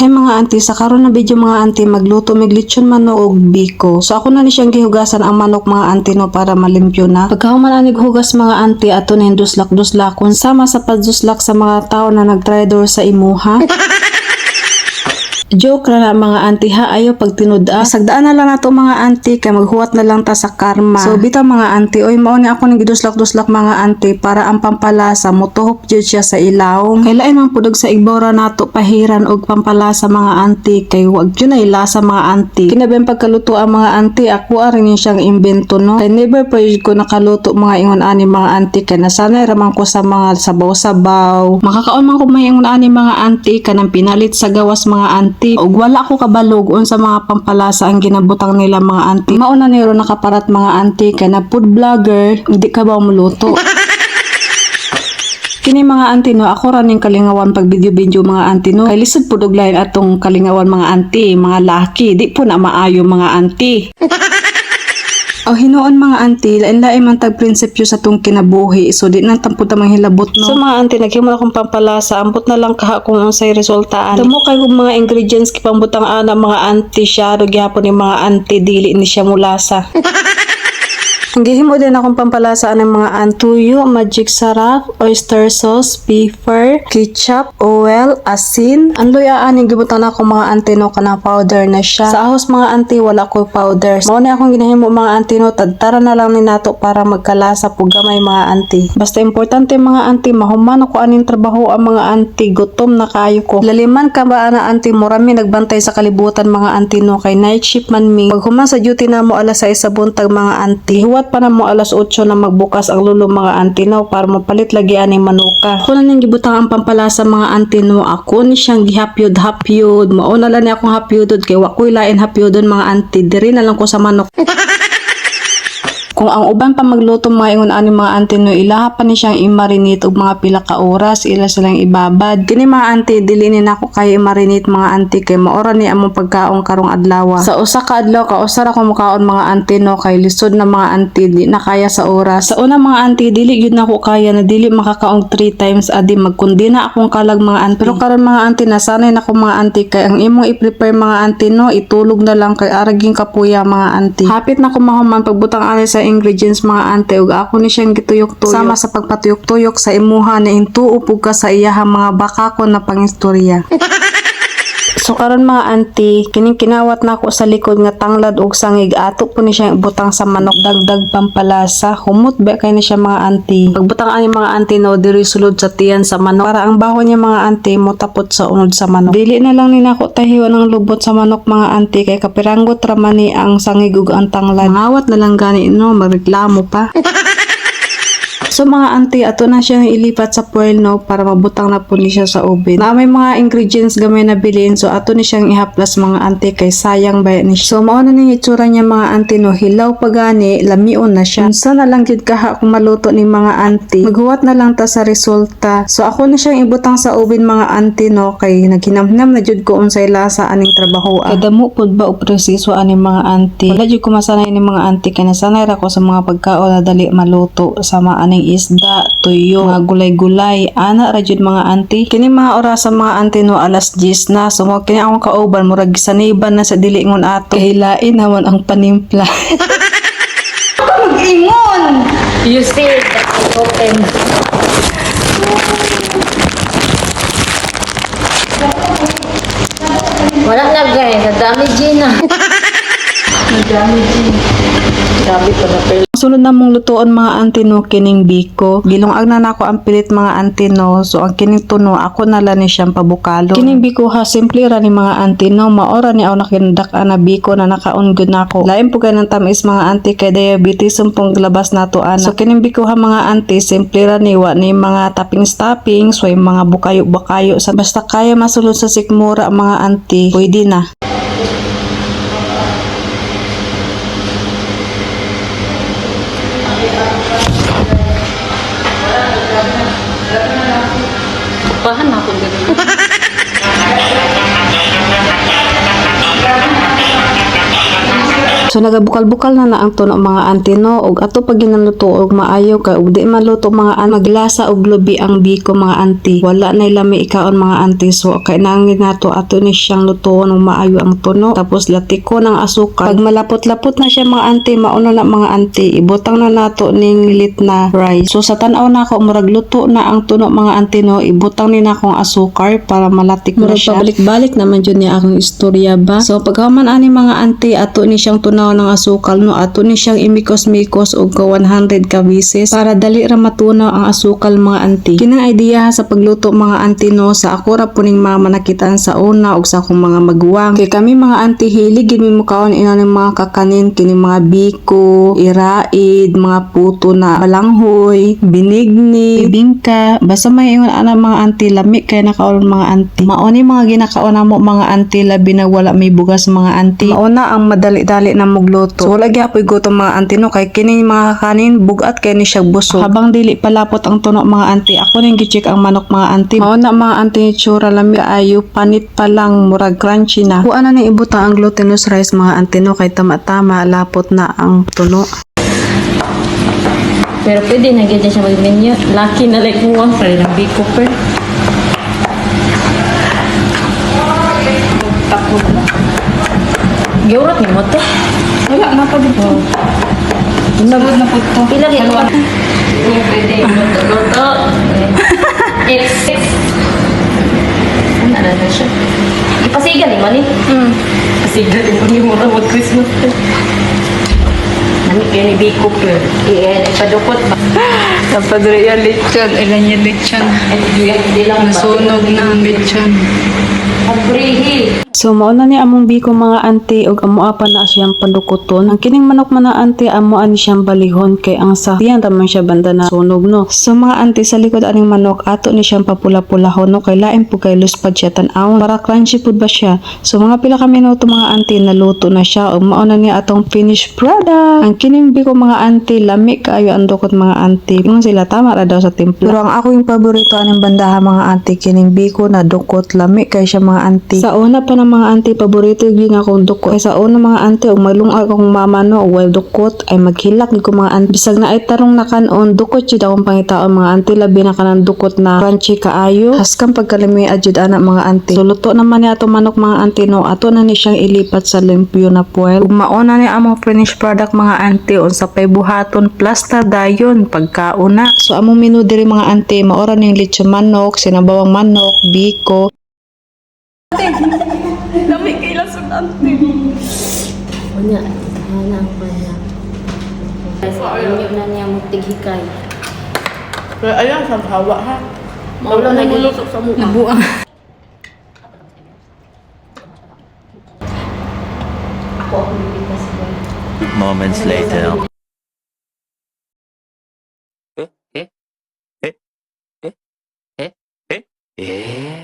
Hay mga auntie, sa karon na video mga auntie, magluto mig lechon manok og biko. So ako na ni siyang gihugasan ang manok mga auntie no para malimpyo na. Pagkahuman anig hugas mga auntie, ato na duslak-duslakon sama sa pagduslak sa mga tao na nagtraidor sa imuha. Joke na mga auntie ha, ayo pag tinuda. Sagdaan na lang nato mga auntie kay maghuwat na lang ta sa karma. So bitaw mga auntie, oy mao ni ako ning giduslak-duslak mga auntie para ang pampalasa motuhop jud siya sa ilaw. Kay lain man pudog sa igbora nato pahiran og pampalasa mga auntie kay wag yun ay lasa mga auntie. Kinabang pagkaluto ang mga auntie, ako aring yun siyang imbento no. Kay never pa yun ko nakaluto mga ingon ani mga auntie kay nasanay raman ko sa mga sabaw-sabaw. Makakaon man ko may ingon ani mga auntie kanang pinalit sa gawas mga auntie. Og wala ako kabalog sa mga pampalasa ang ginabutang nila mga auntie. Mauna niro nakaparat mga auntie kay na food vlogger, hindi ka ba muluto? Kini mga auntie no, ako raning kalingawan pag video-video mga auntie no. Kay lisod pud og lain atong kalingawan mga auntie, mga laki, di po na maayo mga auntie. O hinuon mga auntie, lain-lain man tag prinsipyo sa tong kinabuhi. So di na tampod ta manghilabot no. So mga auntie, naghimo akong pampalasa, ambot na lang kaha kung unsay resultaan. Damo kay kung mga ingredients kipambutang ana mga auntie siya, gyapon ni mga auntie dili ni siya mulasa. Ang gihimo din akong pampalasa ng mga antuyo, magic sarap, oyster sauce, pepper, ketchup, oil, asin. Ang luyaan yung gibutan ako mga auntie no kanang powder na siya. Sa ahos mga auntie wala ko powder. Mao na akong ginahimo mga auntie no, tadtara na lang ni nato para magkalasa pug gamay mga auntie. Basta importante mga auntie, mahuman ako aning trabaho ang mga auntie, gutom na kayo ko. Laliman ka ba ana auntie, murami nagbantay sa kalibutan mga auntie no, kay night shift man mi. Paghuman sa duty na mo alas 6 sa buntag mga auntie. Pa na mo alas 8 na magbukas ang lulo mga auntie no para mapalit lagi ani manuka. Ako na ning gibutang ang pampalasa mga auntie no, ako ni siyang gihapyod. Mao na lang ni akong hapyodod kay wa koy lain hapyodon mga auntie, diri na lang ko sa manok. Kung ang uban pa magluto mga ingon ani mga auntie no, ilaha pa ni siyang i-marinate og mga pila ka oras, ila silang ibabad. Kini mga auntie, dili ni nako kay i-marinate mga auntie kay maora ni among pagkaon karong adlaw. Sa usa ka adlaw ka usara ko mukaon mga auntie no, kay lisod na mga auntie, di na kaya sa oras. Sa una mga auntie, dili gyud nako kaya na dili makakaong 3 times adi magkundi na akong kalag mga auntie. Pero karon mga auntie, nasanay na ko mga auntie kay ang imong i-prepare mga auntie no, itulog na lang kay araging kapuya mga auntie. Hapit na ko mahuman pagbutang ani sa ingredients mga auntie ug ako ni siyang gituyok-tuyok sama sa pagpatuyok-tuyok sa imuha na intuo pug ka sa iyaha mga bakakon na pangistorya. So karon mga auntie, kining kinawat na ako sa likod nga tanglad og sangig, ato po ni siya butang sa manok, dagdag pampalasa. Humot ba kay ni siya mga auntie. Pagbutang ani mga auntie no, diri sulod sa tiyan sa manok para ang baho niya mga auntie mo tapot sa unod sa manok. Dili na lang ni nako tahiwan ng lubot sa manok mga auntie kay kapiranggot ra man ni ang sangig ug ang tanglad. Mangawat na lang gani no, magreklamo pa. So mga auntie, ato na siya ilipat sa foil no para mabutang na po ni siya sa oven. Na may mga ingredients gamay na bilhin, so ato ni siyang ihaplas mga auntie kay sayang ba ni siya. So mao na ning itsura niya mga auntie no, hilaw pa gani, lamion na siya. Unsa na lang gid kaha kung maluto ni mga auntie. Maghuwat na lang ta sa resulta. So ako na siyang ibutang sa oven mga auntie no, kay naghinamnam na jud ko unsay lasa aning trabaho. Kadamo pud ba og proseso ani mga auntie. Wala jud ko masanay ni mga auntie kay nasanay ra ko sa mga pagkaon na dali maluto sama aning isda, tuyo, mga gulay-gulay, ana ra jud mga auntie. Kini mga oras sa mga auntie no, alas 10 na. So mo kini akong kauban murag gisaniban na sa dili ngon ato. Kahilain naman ang panimpla. Mag-ingon! You said that I open. Wala na guys, nadami Gina. Nadami Gina. Grabe pa na pero. Sunod na mong lutuon mga auntie no, kining biko. Gilungag na nako ang pilit mga auntie no. So ang kining tuno, ako na lang ni siyang pabukalo. Kining biko ha, simple ra ni mga auntie no. Maora ni aw nakindak na biko na nakaon gud nako. Lain po kay nang tamis mga auntie kay diabetes pong labas nato ana. So kining biko ha mga auntie, simple ra ni wa ni mga toppings, way mga bukayo sa basta kaya masulod sa sikmura mga auntie, pwede na. Pahan ako ganun. So nagabukal-bukal na ang tuno mga auntie no, ug ato pag ginaluto og maayo kay ug di man luto mga maglasa og lubi ang biko mga auntie. Wala na lami ikaon mga auntie, so kay nangin nato ato ni siyang lutoon og maayo ang tuno, tapos latiko ng asukal. Pag malapot-lapot na siya mga auntie, mauno na mga auntie, ibutang na nato ning lit na rice. So sa tan-aw na ako murag luto na ang tuno mga auntie no, ibutang ni na akong asukar para malatik na siya. Pabalik-balik naman jud ni akong istorya ba. So pagkaman ani mga auntie, ato ni siyang tunaw ng asukal no, ato ni siyang imikos-mikos og ka 100 ka bisis para dali ra matunaw ang asukal mga auntie. Kinang idea sa pagluto mga auntie no, sa ako ra puning mama nakitaan sa una og sa akong mga maguwang. Kay kami mga auntie hilig gid mi mukaon ina ng mga kakanin kini mga biko, iraid, mga puto na balanghoy, binigni, bibingka, basta may ingon ana mga auntie lami kay nakaon mga auntie. Mauni mga ginakaon namo mga auntie labi na wala may bugas mga auntie. Mauna ang madali-dali na mugluto. So wala gyapon gutom mga auntie no, kay kini mga kanin bugat kay ni siya busog. Habang dili palapot ang tuno mga auntie, ako ning gi-check ang manok mga auntie. Mauna mga auntie ni tsura lami kaayo, panit pa lang murag crunchy na. Kuan na ni ibutang ang glutinous rice mga auntie no, kay tama-tama lapot na ang tuno. Pero pwede na ganyan siya mag-menu. Lucky na like mo pa rin ang biko per. Tapos na. Giurat ni mo to. Wala na pa dito. Sunod na po ito. Pila rin mo. Pwede. Luto. X. Ano na siya? Ipasigan ni mo ni? Pasigan ni mo ni mo na mag-Christmas. Nami kayo ni Biko per. Ipadukot ba? Kapag real lechon, ilan yung lechon? Hindi lang Nasunog na ang lechon. Abrihi. So mauna ni among biko mga auntie og amoa pa na siyang pandukuton. Ang kining manok man na auntie amoa ni siyang balihon kay ang sa diyan raman siya banda na sunog no. So mga auntie sa likod aning manok ato ni siyang papula-pulahon no, kay lain po kay luspad siya tan-awon para crunchy pud ba siya. So mga pila ka minuto mga auntie naluto na siya og mauna ni atong finished product. Ang kining biko mga auntie lami kaayo ang dukot mga auntie. Kung sila tama ra daw sa timpla. Pero ang ako yung paborito aning bandaha mga auntie kining biko na dukot lami kay siya mga auntie. Sa una pa ng mga auntie paborito gyud nga akong dukot. Sa una mga auntie og malungag akong mama no og well dukot ay maghilak gyud ko mga auntie. Bisag na ay tarong nakanon dukot jud akong pangitaon mga auntie labi na kanang dukot na crunchy kaayo. Haskang pagkalimi jud ana mga auntie. So luto naman ni ato manok mga auntie no, ato na ni siyang ilipat sa limpyo na puwel. Ug mauna ni among finished product mga auntie unsa pay buhaton plasta dayon pagkauna. So among menu diri mga auntie maora ning lechon manok, sinabawang manok, biko. Lami kay lasod auntie. Unya, hanang pa niya. Inyo na niya magtighikay. Pero ayun, sa hawa ha. Maulo na gilusok sa mukha. Nabuang. Ako nilipas ko. Moments later. Eh?